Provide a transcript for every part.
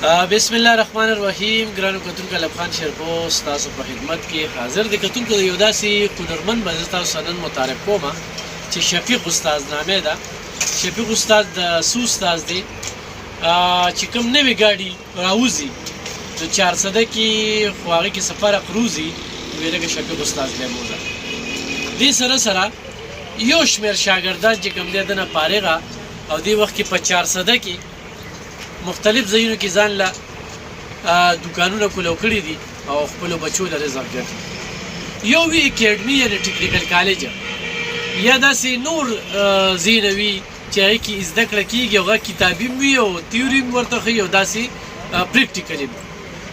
بسم الله الرحمن الرحیم. ګرانو کتونکو لبخان شیرپوست تاسو په خدمت کې حاضر دي. کتونکو د یو داسې هنرمند باندې تاسو نن متعارف کوم چې شفیق استاد نامه ده. شفیق استاد د سو استاد دی چې کوم نوې ګاډي راوځي د 400 کې خو هغه کې سفر قروزي ویلګه شفیق استاد له مولا دې سره یو شمیر شاګردان چې کوم دي دنه فارغه او دې وخت کې په 400 کې مختلف ځایونو کې ځان له دکانونه کولو کړی دي او خپل بچو له رزق ګټي. یو وی اکیډمي یا ټیکنیکل کالج یا داسې نور زینوي چې هغه کې زده کړه کیږي او کتابي وي او تیوري ورته خي او داسې پریکټیکلی.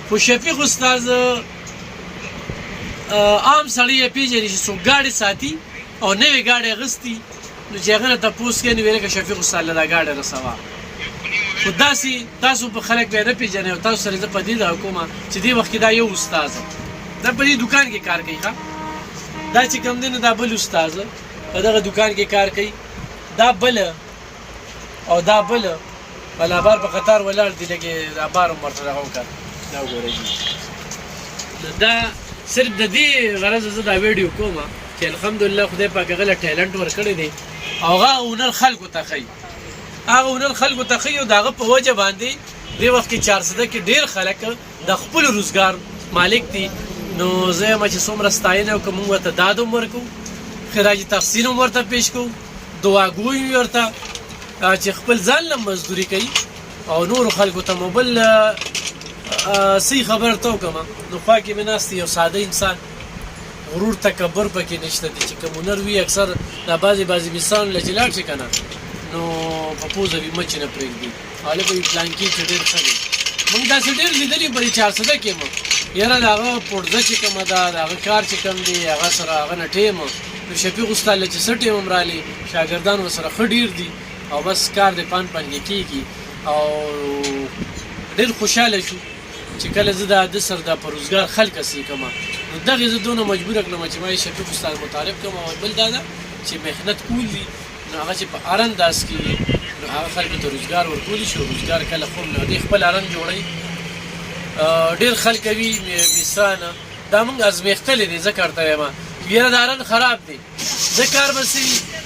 خو شفیق استاد عام سړی پیژني چې څو ګاډي ساتي او نوې ګاډي غستی نو چې هغه ته پوس کې نو ویل کې شفیق استاد له ګاډي رسوا خو داسې تاسو په خلک به نه پیژنئ او تاسو سره زه په دې حکومت چې دې وخت کې دا یو استاد دا په دې دکان کې کار کوي. دا چې کوم دی نو دا بل استاد په دغه دکان کې کار کوي. دا بل او دا بل په لابار په قطار ولاړ دي لکه دا بار مرته راغو کار دا وګورئ. دا صرف د دې غرض زه دا ویډیو کوم چې الحمدلله خدای پاک غل ټیلنټ ورکړی دی او هغه اونر خلکو ته خي هغه اونر خلکو ته خي او داغه په وجه باندې د وخت کې 400 کې ډیر خلک د خپل روزګار مالک دي. نو زه ما چې څومره ستاینه کوم ورته دادو ورکو خراج تحسین ورته پیش کو دعاګوي ورته چې خپل ځان له مزدوري کوي او نور خلکو ته موبل سي خبر تو کما نو پاکي مناستي او ساده انسان غرور تکبر پکې نشته دي چې کوم نر وی اکثر د بعضي مثال لجلاټ شي کنه نو په پوزه وی مچ نه پرېږدي حاله په پلان کې چې ډېر ښه دي. موږ داسې ډېر لیدلي په 400 کې مو یاره د هغه پرځه چې کومه ده د هغه کار چې کوم دی هغه سره هغه نه ټیم نو شفیق استاد چې څه ټیم هم رالي شاګردان ورسره ښه ډېر دي او بس کار د پان کېږي او ډېر خوشحاله شو چې کله زه د سر د پروزګار خلک سي کوم نو دغه زه دونه مجبور کړم چې ما شفیق استاد متعارف کوم او بل دا چې مهنت کول دي نو هغه چې په ارانداز کې نو هغه خلکو ته روزګار ورکول شي. روزګار کله خو نه دی خپل ارند جوړي ډېر خلک وی مثانه دا موږ ازمیختلې دي ذکر ته ما یره دارن خراب دي ذکر بسې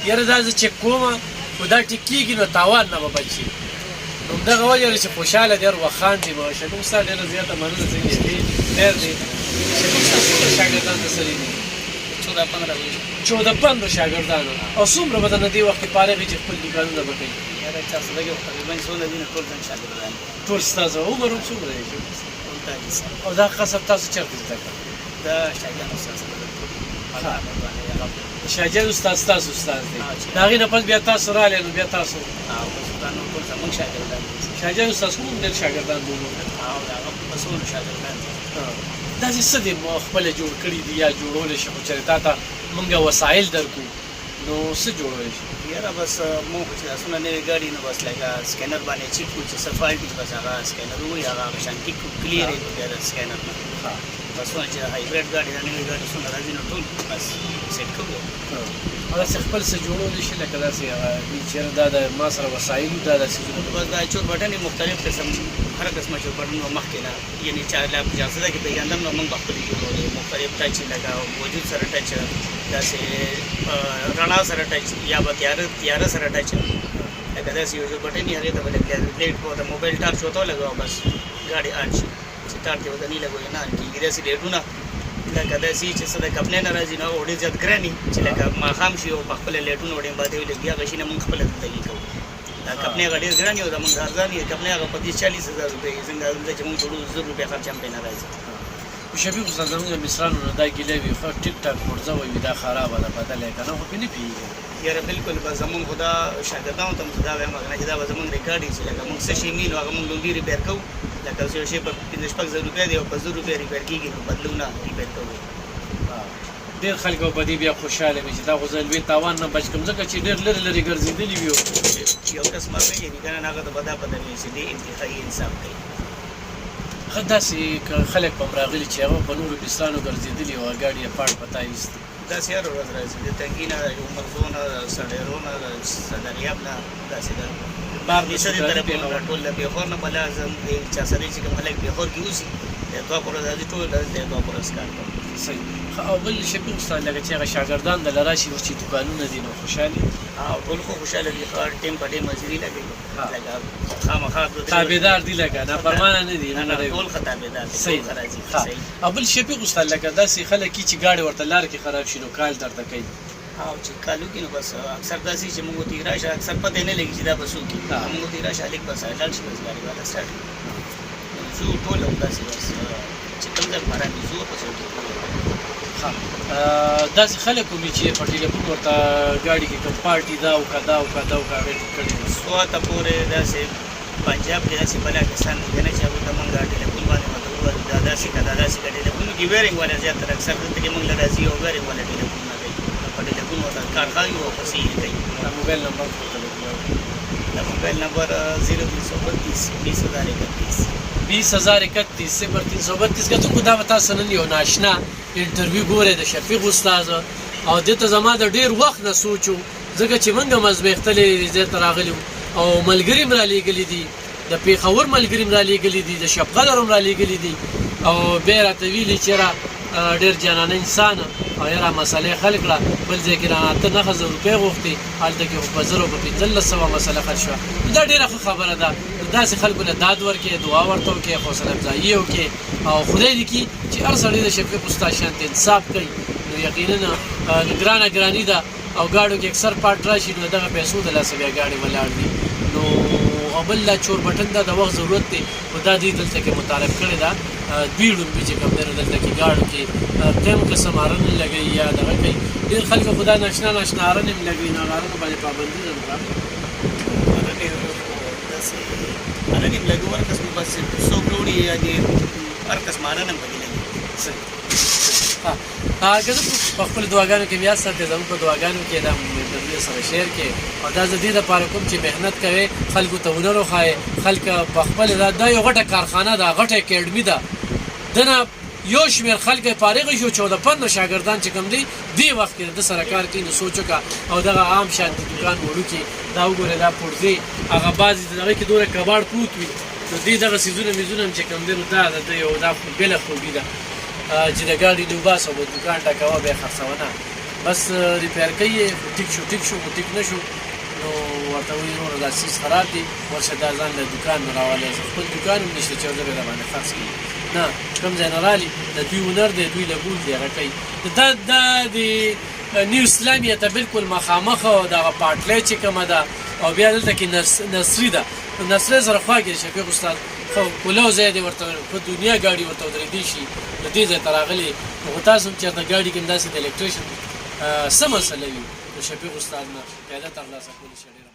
یره دا چې کومه خدا ټیکيږي نو تاوان نه بچي نو دغه وجه چې خوشاله دي او خان دي مو شګو سره ډېر زیاته مننه څنګه دي ډېر دي شاګردان د سړي 14-15 شاګردان او څومره بدن دی وخت پاره چې خپل دکانونه وکړي دا 400 کې تقریبا 16 دي ټول شاګردان ټول ستاسو عمر هم څومره دی او دا قصب تاسو چیرته زده کړ دا شاګردان استاد شاګرد استاد دی دا غي نه پس بیا تاسو را لینو بیا تاسو او تاسو ټول زموږ شاګردان شاګرد استاد کوم ډېر شاګردان بولو او دا مسؤل شاګردان دا څه دي مو خپل جوړ کړی دی یا جوړول شي خو چرته تا مونږه وسایل درکو نو څه جوړول شي یاره بس مو چې اسونه نه ګاډي نو بس لګا سکینر باندې چیک کو چې سفالټي بس هغه سکینر وي هغه شانتي کو کلیر دی د سکینر نه بس چې هایبرید ګاډي نه ګاډي څنګه راځي نو ټول بس سیټ کوو هغه خپل څه جوړول شي لکه داسې چې دا ما سره وسایل دا داسې بس دا چور بټن مختلف قسم هر قسمه چور بټن مخکې نه یعنی 4 لا 50 کې پیغام نو موږ خپل جوړول مختلف ټچ لگاو موجود سره ټچ داسې رڼا سره ټچ یا به تیار سره ټچ لکه داسې یو بټن یې هغه ته پلیټ په موبایل ټارچ وته لګاو بس ګاډي آن شي چې ټارچ وته نه لګوي نه کیږي داسې ډېرونه لکه داسې چې څه د کپلې نه راځي نو وړي زیات ګراني چې لکه ماښام شي او خپل لیټونه وړي باندې لګیا غشي نه موږ خپل تګي کوو دا کپلې غډیر ګراني او د موږ ارزان یې کپلې هغه 30-40,000 روپۍ څنګه چې موږ ټول 100 روپۍ خرچ هم نه راځي. شفیق استاد زموږ مصرانو نه دا ګیلې وي خو ټیک ټاک ورځو وي دا خراب ده بدلې کنه خو نه پیږي یاره بالکل به زمون خدا شاګردانو ته خدا وایم چې دا زمون ریکارډ شي لکه موږ څه شي مين هغه موږ لومبي ریپیر کوو لکه څه شي په 15,000 روپۍ دی او په 100 روپۍ ریپیر کیږي نو بدلونه ریپیر کوو. ډېر خلکو په دې بیا خوشاله وي چې دا غوځل وی تاوان نه بچ کوم ځکه چې ډېر لري ګرځېدلی وي یو قسم به یې کنه هغه ته بدا پته نه شي دی انتهایی انصاف کوي. خداسي خلک په راغلي چې هغه په نورو بستانو ګرځېدلی او ګاډي پاړ پتا ایست دا سیر ورځ راځي د تنګینه عمر زونه سړیرونه صدریاب نه داسې د بار د همیشه دې شکرانې طرف پیښور. ټول د پیښور نه بله زم چا سره چې کوم خلک پیښور کې اوسي د دوه پوره راځي ټول د دوه پوره کار کوي. صحیح. او بل شفیق استاد لکه چې هغه شاګردان د راشي چې دکانونه دي نو خوشحالي او ټول خو خوشاله دي ښه ټیم په ټیم مزري لګي ها. لکه خامخا تابعدار دي لکه نافرمانه نه دي نه ټول ښه تابعدار دي صحیح ټول ښه راځي ها. صحیح. او بل شفیق استاد لکه داسې خلک چې ګاډي ورته لار کې خراب شي نو کال درته کوي او چې کالو کې نو بس اکثر داسې چې موږ ته راشه اکثر پته نه لګي چې دا بسو کې ها. موږ ته راشه لیک بس لاړ شي بس ګاډي والا سټارټ زو ټول هم داسې بس چې کوم ځای باران دي زو په څو کې ها. داسې خلک وي چې په ټلیفون ورته ګاډي کې کوم پارټي دا او کدا او کدا او کاغه کړي سو ته پورې داسې پنجاب کې داسې بلا کسان دي نه چې هغه ته مونږ ټلیفون باندې مطلب دا داسې کدا داسې کړي ټلیفون کې ویرینګ ولا زیات تر اکثر دلته کې مونږ راځي او ویرینګ ولا ټلیفون نه کوي په ټلیفون ورته کار کوي او پسې یې کوي. دا موبایل نمبر دا موبایل نمبر 0332 20031 20031 0332 کتو کو دا وتا سنن یو ناشنا انټرویو ګوره د شفیق استاد او دته زما د ډیر وخت نه سوچو ځکه چې موږ مزبختلې زه تراغلی او ملګری مرا لګلی دي د پیښور ملګری مرا لګلی دي د شپقدر مرا لګلی دي او بیره طویلی چیرې ډیر جانانه انسان او یاره مسئله خلق را بل ځای کې رانه ته 9000 روپۍ غوښتي هلته کې خو په 1500 مسله خرج شوه. دا ډیره ښه خبره ده. داسې خلکو له داد ورکړي دعا ورته وکړي حوصله افزایي وکړي او خدای دې کړي چې هر سړی د شفیق استاد شانته انصاف کوي نو یقینا ګرانه ګراني ده او ګاډو کې اکثر پاټ راشي نو دغه پیسو د لاسه بیا ګاډي ولاړ دي نو او بل لا چور بټن دا د وخت ضرورت دی خو دا دې دلته کې متعارف کړی ده دوی ډومبي چې کوم دی دلته کې ګاډو کې قیم قسم هارن لګوي یا دغه کوي ډېر خلکو خو دا ناشنا ناشنا هارن هم لګوي نو هغه هارنو باندې پابندي ده هغه دې لګو ورکس په بس څو کروڑی یا دې ورکس مارنه پکې لګي. هغه په خپل دعاګانو کې بیا ساتي زموږ په دعاګانو کې دا مې سره شیر کې او دا زدي د پاره کوم چې مهنت کوي خلکو ته ونر وخای خلک په خپل دا یو غټه کارخانه ده غټه اکیډمي ده دنه یو شمېر خلک فارغ شو 14-15 شاګردان چې کوم دي دی وخت کې د سره کار کوي نو سوچو کا او دغه عام شانتي دکان وړو کې دا وګوره دا پورځي هغه بعضې دغه کې دوره کباړ پروت وي نو دې دغه سیزونه میزونه چې کوم دی نو دا د یو دا بله خوبي ده چې د ګاډي نو باسه و دکان ټکوه بیا خرڅونه بس ریپیر کوي ټیک شو خو ټیک نه شو نو ورته وایي وروره دا سیز خراب دي ورشه دا ځان له دکان نه راوالی خپل دکان هم نشته چې زه به راباندې خرڅ کړي نه کوم ځای نه رالي د دوی هنر دی دوی لګول دی هغه کوي دا د نیو اسلامیه ته بالکل مخامخ دغه پاټلی چې کومه ده او بیا دلته کې نصري ده نصري سره خوا کې شفیق استاد خو کولو ځای دی ورته په دنیا ګاډي ورته ودرېدی شي نو دې ځای ته راغلي خو تاسو هم چېرته ګاډي کې هم داسې د الکتریشن څه مسله وي نو شفیق استاد نه پیاده ترلاسه کولی شي ډېره